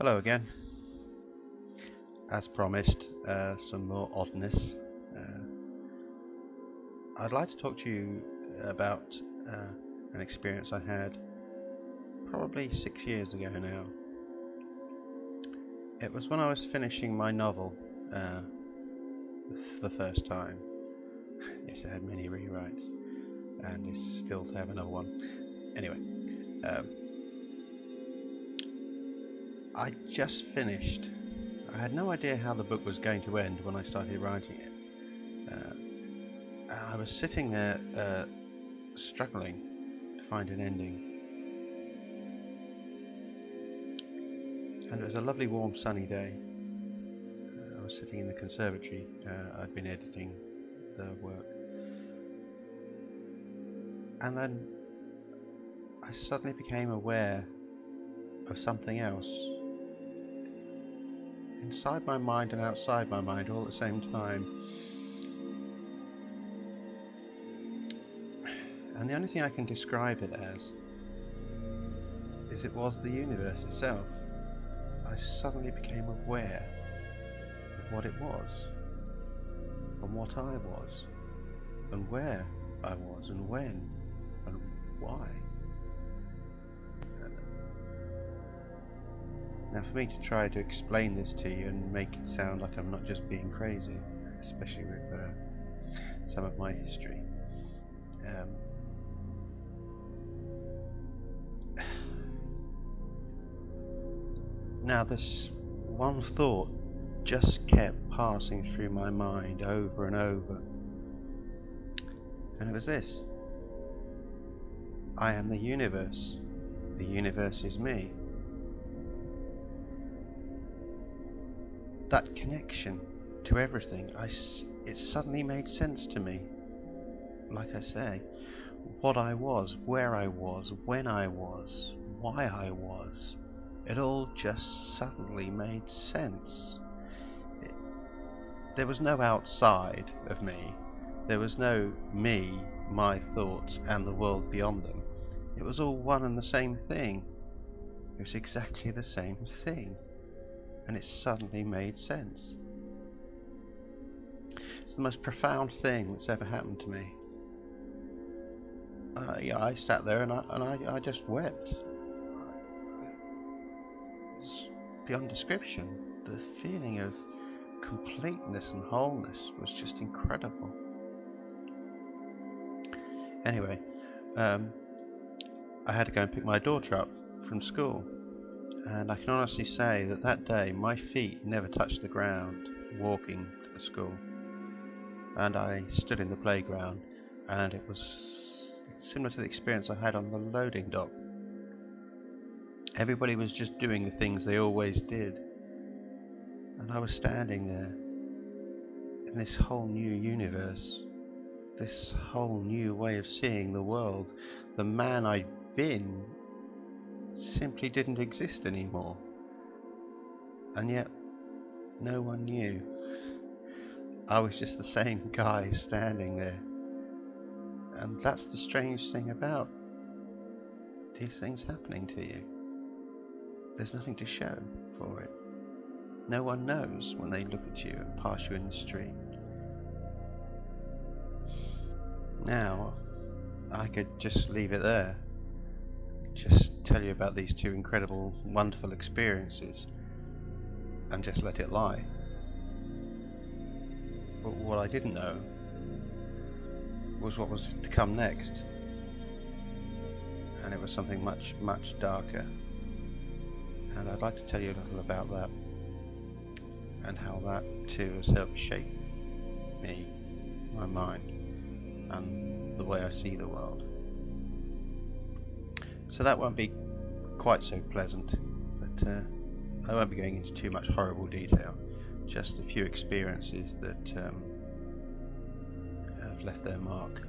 Hello again. As promised, some more oddness. I'd like to talk to you about an experience I had probably 6 years ago now. It was when I was finishing my novel for the first time. Yes, I had many rewrites, and it's still to have another one. Anyway, I just finished. I had no idea how the book was going to end when I started writing it. I was sitting there struggling to find an ending. And it was a lovely warm sunny day. I was sitting in the conservatory. I'd been editing the work. And then I suddenly became aware of something else. Inside my mind and outside my mind all at the same time. And the only thing I can describe it as is it was the universe itself. I suddenly became aware of what it was, and what I was, and where I was, and when, and why. Now, for me to try to explain this to you and make it sound like I'm not just being crazy, especially with some of my history, now this one thought just kept passing through my mind over and over, and it was this: I am the universe is me. That connection to everything, it suddenly made sense to me. Like I say, what I was, where I was, when I was, why I was, it all just suddenly made sense. There was no outside of me. There was no me, my thoughts, and the world beyond them. It was all one and the same thing. It was exactly the same thing. And it suddenly made sense. It's the most profound thing that's ever happened to me. I sat there and I just wept. It's beyond description. The feeling of completeness and wholeness was just incredible. Anyway, I had to go and pick my daughter up from school. And I can honestly say that that day my feet never touched the ground walking to the school. And I stood in the playground, and it was similar to the experience I had on the loading dock. Everybody was just doing the things they always did. And I was standing there in this whole new universe, this whole new way of seeing the world. The man I'd been simply didn't exist anymore, and yet no one knew. I was just the same guy standing there. And that's the strange thing about these things happening to you. There's nothing to show for it. No one knows when they look at you and pass you in the street. Now, I could just leave it there. Just tell you about these two incredible, wonderful experiences and just let it lie. But what I didn't know was what was to come next. And it was something much, much darker. And I'd like to tell you a little about that, and how that too has helped shape me, my mind, and the way I see the world. So that won't be quite so pleasant, but I won't be going into too much horrible detail, just a few experiences that have left their mark.